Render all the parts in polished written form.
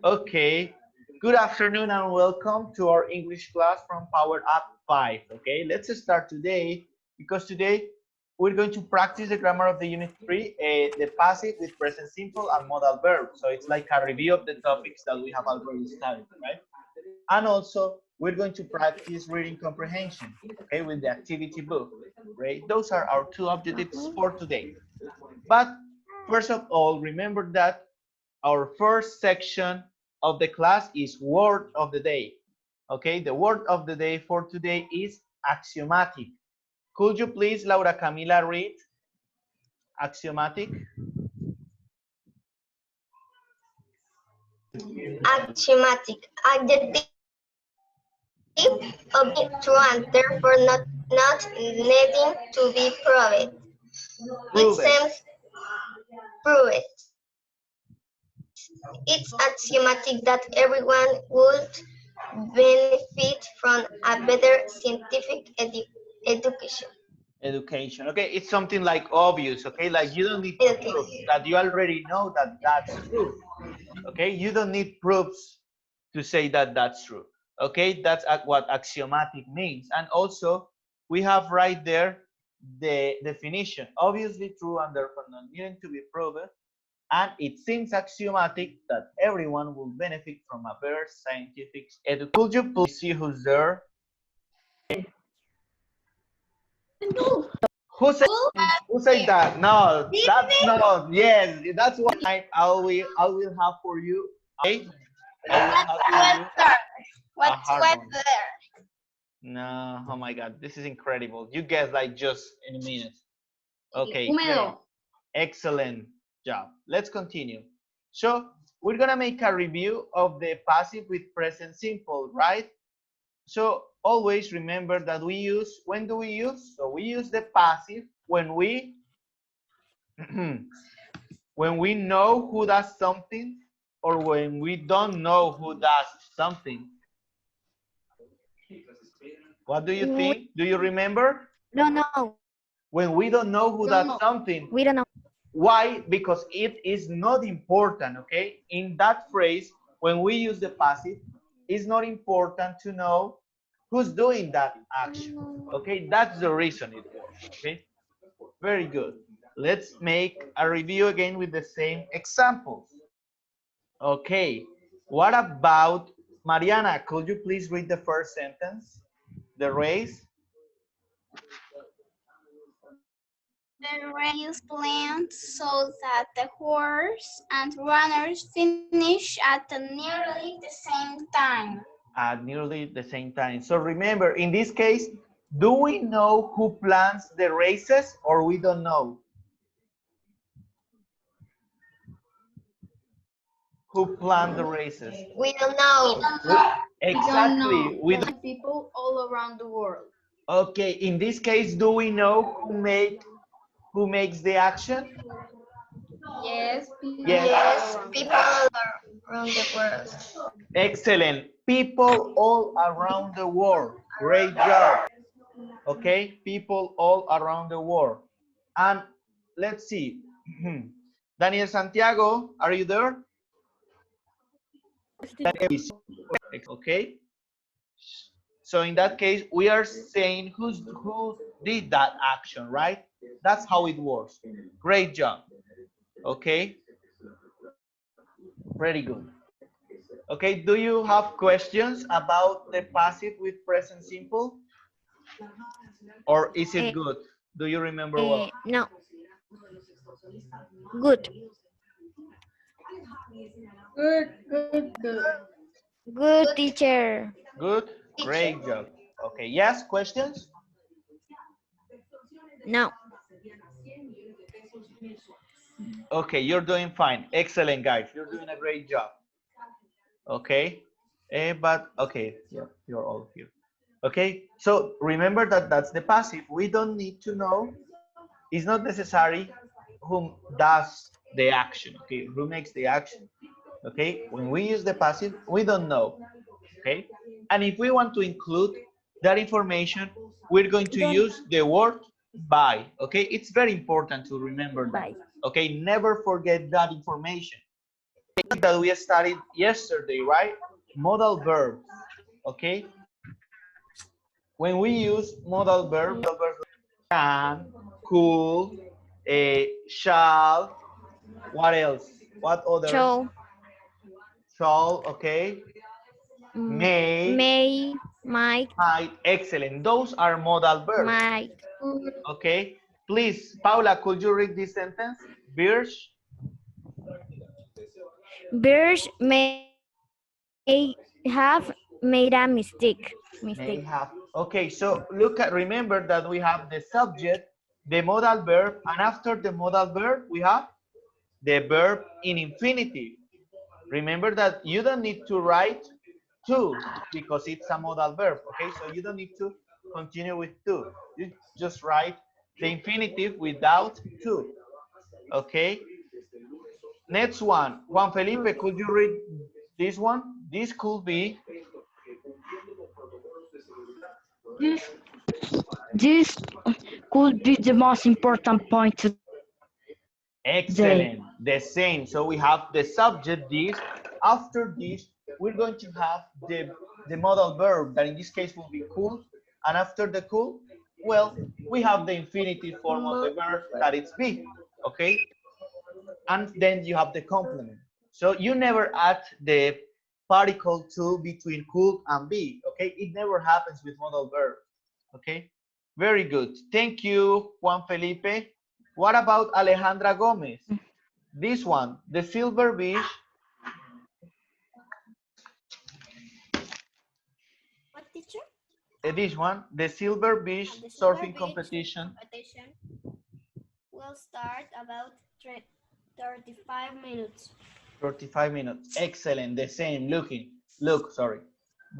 Okay. Good afternoon and welcome to our English class from Power Up 5. Okay, let's start today because today we're going to practice the grammar of the Unit 3, the passive with present simple and modal verbs. So it's like a review of the topics that we have already studied, right? And also we're going to practice reading comprehension, okay, with the activity book, right? Those are our two objectives for today. But first of all, remember that our first section of the class is word of the day. Okay, the word of the day for today is axiomatic. Could you please, Laura Camila, read axiomatic? Axiomatic. Adjective object true and therefore not needing to be proved. It Prove it. seems proved. It's axiomatic that everyone would benefit from a better scientific education. Education. Okay, it's something like obvious. Okay, like you don't need to prove that you already know that that's true. Okay, you don't need proofs to say that that's true. Okay, that's what axiomatic means. And also we have right there the definition: obviously true and therefore not needing to be proven, and it seems axiomatic that everyone will benefit from a better scientific education. Could you please see who's there? Who said that? No, that's not. Yes, that's what I will have for you. Okay, I will have for you a hard one. No, oh my God, this is incredible. You guessed like just in a minute. Okay, great. Excellent job. Let's continue. So we're gonna make a review of the passive with present simple, right? So always remember that we use, when do we use? So we use the passive when we when we know who does something or when we don't know who does something. What do you think? Do you remember? Don't know. When we don't know who does something. We don't know. Why? Because it is not important, okay? In that phrase, when we use the passive, it's not important to know who's doing that action, okay? That's the reason it works, okay? Very good. Let's make a review again with the same examples. Okay, what about, Mariana, could you please read the first sentence? The race? The race planned so that the horse and runners finish at nearly the same time. At nearly the same time. So remember, in this case, do we know who plans the races or we don't know? Who planned the races? We don't know. Exactly. We don't. People all around the world. Okay, in this case, do we know who makes the action? Yes, Yes, people all around the world. Excellent. People all around the world. Great job. Okay, people all around the world. And let's see. Daniel Santiago, are you there? Okay. So in that case, we are saying who did that action, right? That's how it works. Great job. Okay. Very good. Okay, do you have questions about the passive with present simple? Or is it good? Do you remember well? No. Good. Good, teacher. Good. Great job. Okay, yes, questions? No. Okay, you're doing fine. Excellent, guys. You're doing a great job. Okay, but okay, yeah, you're all here. Okay, so remember that that's the passive. We don't need to know. It's not necessary who does the action. Okay, who makes the action. Okay, when we use the passive, we don't know. Okay, and if we want to include that information, we're going to use the word by. Okay, it's very important to remember that. Okay, never forget that information. that we studied yesterday, right? Modal verbs, okay? When we use modal verbs like can, could, shall, what else? What others? Show. Shall, okay? May, May. Might. might, excellent. Those are modal verbs, Might. okay? Please, Paula, could you read this sentence? Birch Birds may have made a mistake. may have. Okay, so look at, remember that we have the subject, the modal verb, and after the modal verb, we have the verb in infinitive. Remember that you don't need to write to because it's a modal verb, okay? So you don't need to continue with to. You just write the infinitive without to, okay? Next one, Juan Felipe, could you read this one? This could be This could be the most important point today. excellent, the same. So we have the subject, this. After this, we're going to have the modal verb, that in this case will be could. And after the could, well, we have the infinitive form of the verb, that it's be, okay? And then you have the complement. So you never add the particle to between could and be, okay? It never happens with modal verb, okay? Very good. Thank you, Juan Felipe. What about Alejandra Gomez? This one, the silver beach. What, teacher? This one, the silver beach The Silver surfing Beach competition. competition will start about 35 minutes. 35 minutes. Excellent. The same. Look, sorry.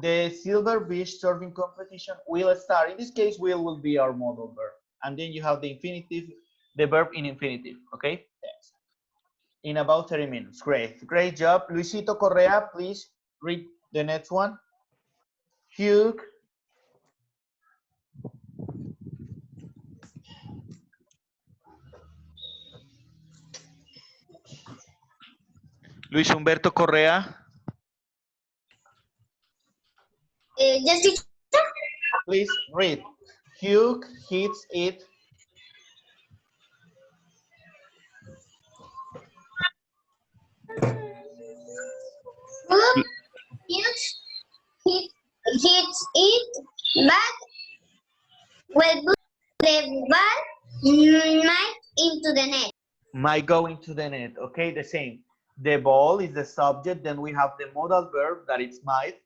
The silver beach surfing competition will start. In this case, will be our modal verb. And then you have the infinitive, the verb in infinitive. Okay? Yes. In about 30 minutes. Great. Great job. Luisito Correa, please read the next one. Hugh. Luis Humberto Correa. Yes, teacher. Please read. Hugh hits it. Hits it, but will put the ball might into the net. Might go into the net. Okay, the same. The ball is the subject. Then we have the modal verb that it's might.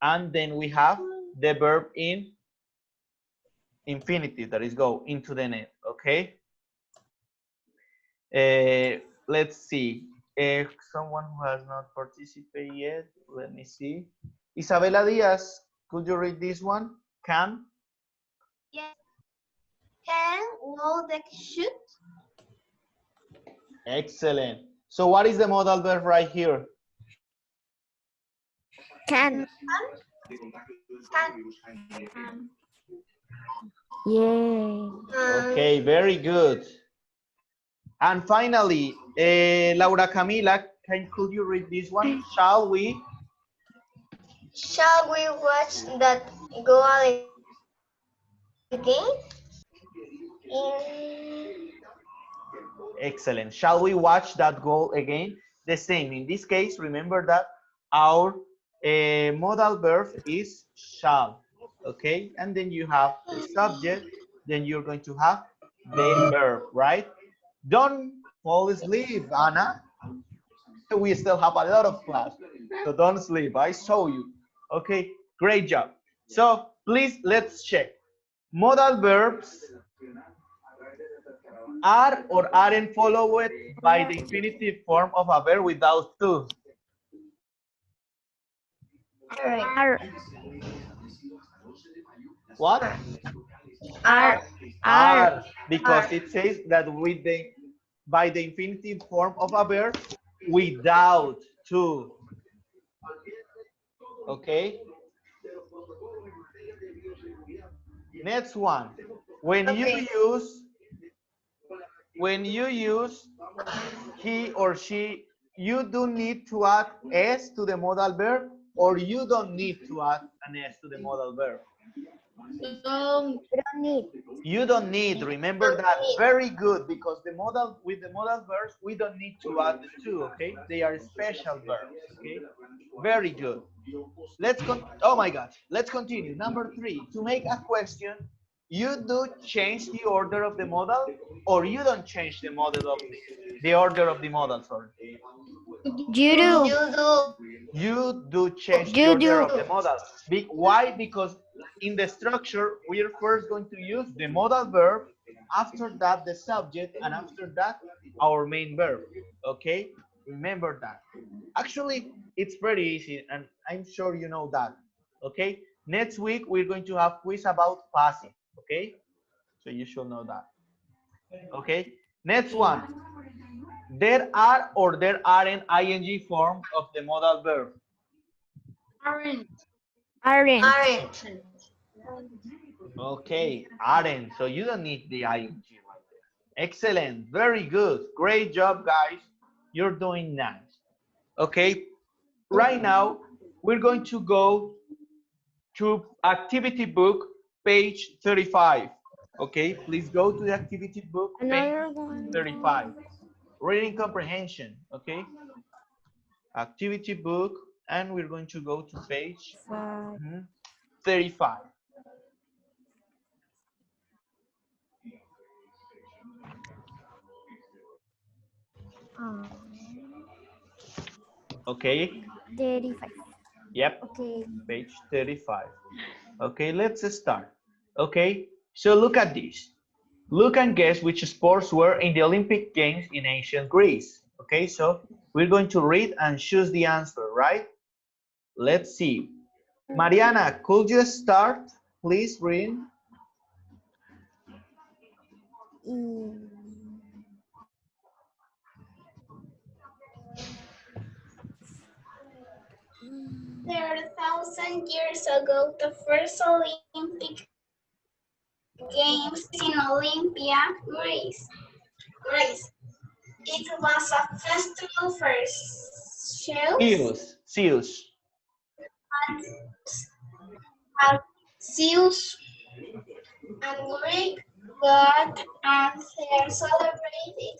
And then we have the verb in infinitive that is go into the net. Okay. Let's see. Someone who has not participated yet. Let me see. Isabela Diaz, could you read this one? Can? Yes. Can will the shoot? Excellent. So what is the modal verb right here? Can. Can. Yeah. Okay, very good. And finally, Laura Camila, could you read this one? Shall we? Shall we watch that goal again? Excellent. Shall we watch that goal again? The same. In this case, remember that our modal verb is shall. Okay, and then you have the subject. Then you're going to have the verb, right? Don't fall asleep, Anna. We still have a lot of class, so don't sleep. I saw you. Okay, great job. So please let's check. Modal verbs are or aren't followed by the infinitive form of a verb without to. Are. What? Are. Because it says that with the by the infinitive form of a verb without to. Okay. Next one. When you use he or she, you do need to add s to the modal verb, or you don't need to add an s to the modal verb? Don't need. You don't need, remember that. Very good, because with the modal verbs, we don't need to add the two, okay? They are special verbs, okay? Very good. Oh my God, let's continue. Number 3, to make a question, you do change the order of the modal, or you don't change the model of the order of the modal, sorry. You do. You do. You do change the You order do. of the modal. Why? Because in the structure, we are first going to use the modal verb, after that the subject, and after that our main verb. Okay, remember that. Actually, it's pretty easy, and I'm sure you know that. Okay, next week we're going to have quiz about passive. Okay, so you should know that. Okay, next one. There are or there aren't ing form of the modal verb. Aren't. Aren't. Okay, aren't. So you don't need the ing right there. Excellent. Very good. Great job, guys. You're doing nice. Okay, right now we're going to go to activity book, page 35. Okay, please go to the activity book, page Another one. 35. Reading comprehension. Okay, activity book, and we're going to go to page 35. Okay, 35. yep, Okay. page 35. Okay, let's start. Okay, so look at this. Look and guess which sports were in the Olympic Games in ancient Greece. Okay, so we're going to read and choose the answer, right? Let's see. Mariana, could you start, please, reading? There 1,000 years ago, the first Olympic Games in Olympia, Greece. It was a festival for Zeus. Zeus and Greek god, and they are celebrated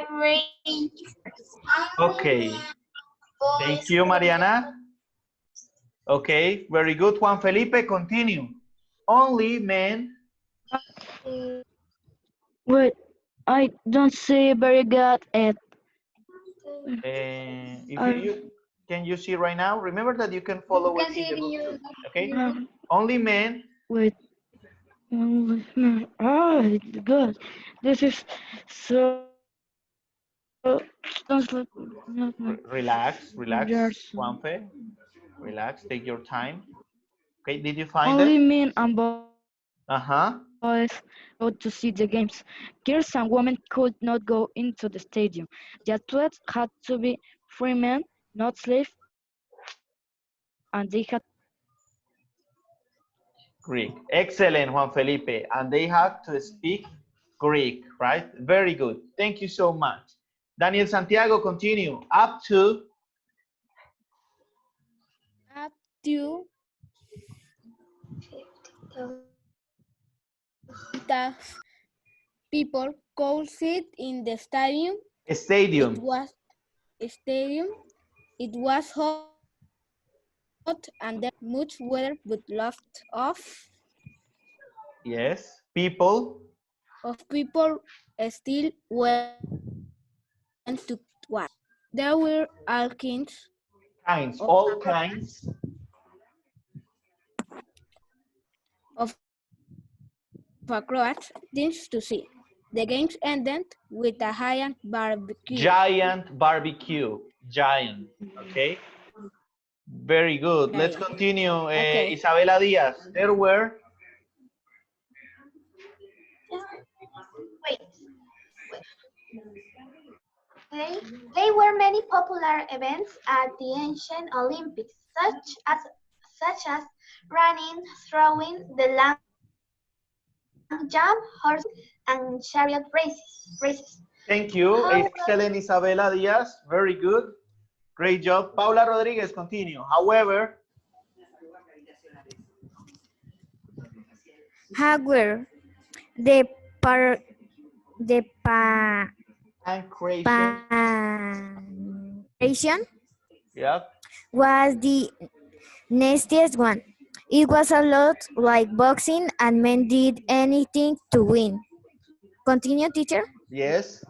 every year. Okay, thank Boys you, Mariana. Okay, very good. Juan Felipe, continue. Only men. Wait, I don't see very good at. If can you see right now? Remember that you can follow it in the book too. Okay, only men. Wait. Oh, good. This is so. Relax, Yes. Juanfe. Relax, take your time. Okay, did you find Only it? men and Uh-huh. boys go to see the games. Girls and women could not go into the stadium. The athletes had to be free men, not slaves, and they had Greek. Excellent, Juan Felipe. And they had to speak Greek, right? Very good. Thank you so much. Daniel Santiago, continue. Up to the people could sit in the stadium. stadium. It was hot and there much weather, but lots Yes. People. of people still went to watch. There were all kinds Kinds. of, All kinds. of acrobats things to see. The games ended with a giant barbecue. Giant barbecue. Giant. Okay. Very good. Let's continue. Okay. Isabela Diaz. There were. Wait. There were many popular events at the ancient Olympics, such as running, throwing, the long jump, horse and chariot races. Thank you. Excellent, Isabela Diaz. Very good. Great job. Paula Rodriguez, continue. However, the par the pa and creation. pancreation Yeah. was the nastiest one. It was a lot like boxing, and men did anything to win. Continue, teacher. Yes.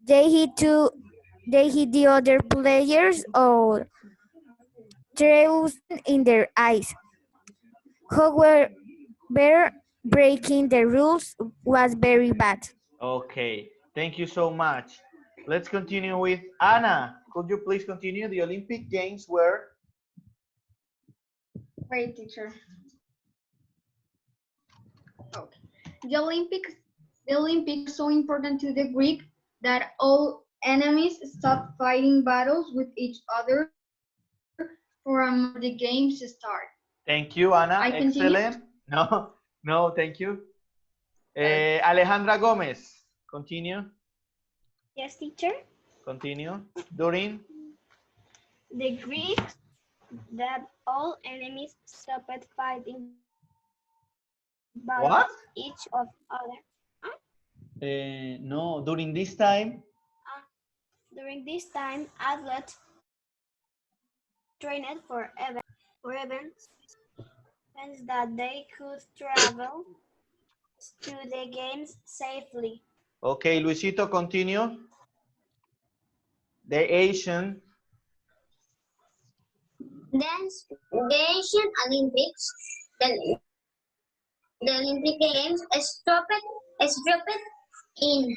They hit to they hit the other players or threw in their eyes. However, breaking the rules was very bad. Okay. Thank you so much. Let's continue with Anna. Could you please continue? The Olympic Games were. Great, teacher. Okay. The Olympics are so important to the Greek that all enemies stopped fighting battles with each other for a month the games start. Thank you, Anna. I continue? Excellent. No, no, thank you. Alejandra Gomez. Continue. Yes, teacher. Continue. During. The Greeks that all enemies stopped fighting battles What? each of other. No, during this time. During this time, athletes trained for events that they could travel to the games safely. Okay, Luisito, continue. The Asian. Then the Asian Olympics, the Olympic Games stopped in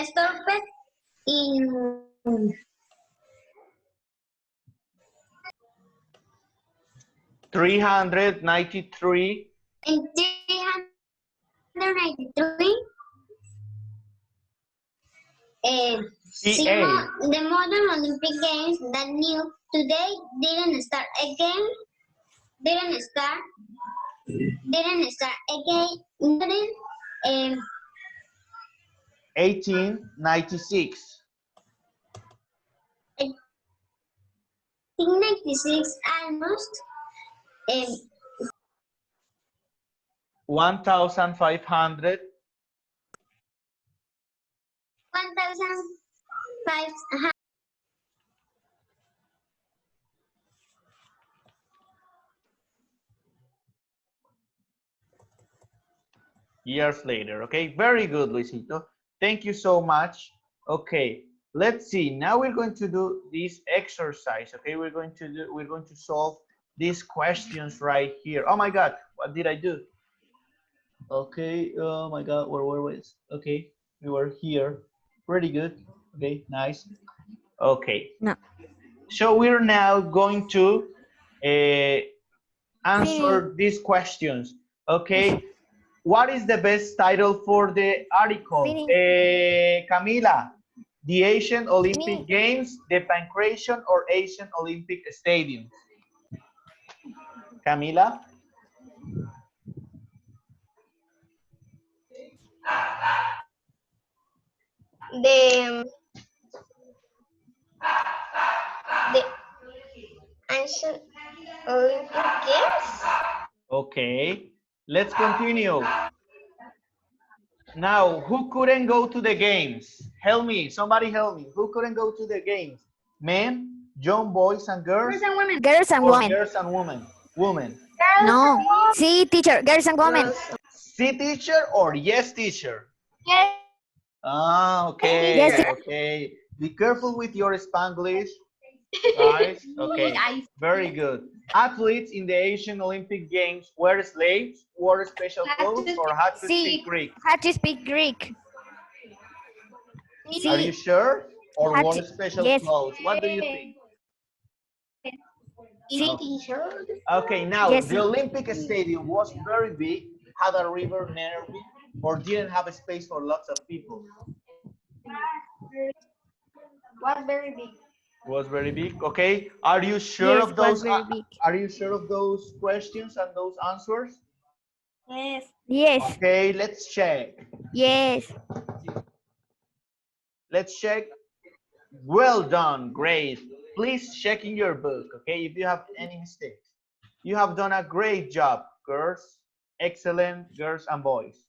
stopped in 393. in 393. CA. The modern Olympic Games that new today didn't start again. Didn't start again during 1896. 1896 almost 1500. 1,500 years later. Okay, very good, Luisito. Thank you so much. Okay, let's see. Now we're going to do this exercise. Okay, we're going to solve these questions right here. Oh my God, what did I do? Okay, oh my God, where was? Okay, we were here. Pretty good. Okay, nice. Okay. No. So we're now going to answer these questions. Okay. What is the best title for the article? Camila, the Asian Olympic Games, the Pancration or Asian Olympic Stadium? Camila? the ancient Olympic Games. Okay, let's continue. Now, who couldn't go to the games? Help me, somebody help me. Who couldn't go to the games? Men, young boys and girls? Girls and women. Girls and women. Girls and women? Women. No. See, teacher. Girls and women. See, teacher or yes, teacher? Yes. Ah, okay. Yes. Okay. Be careful with your Spanglish, guys. Okay. Very good. Athletes in the Asian Olympic Games were slaves, wore special clothes, or had to speak Greek? Had to speak Greek. Are you sure? Or Had wore to- special yes. clothes? What do you think? Teacher. Okay, now Yes. the Olympic Stadium was very big, had a river near it, or didn't have a space for lots of people? Was very big. Was very big. Okay. Are you sure Yes, of was those? very big. Are you sure of those questions and those answers? Yes. Yes. Okay, let's check. Yes. Let's check. Well done, great. Please check in your book, okay, if you have any mistakes. You have done a great job, girls. Excellent, girls and boys.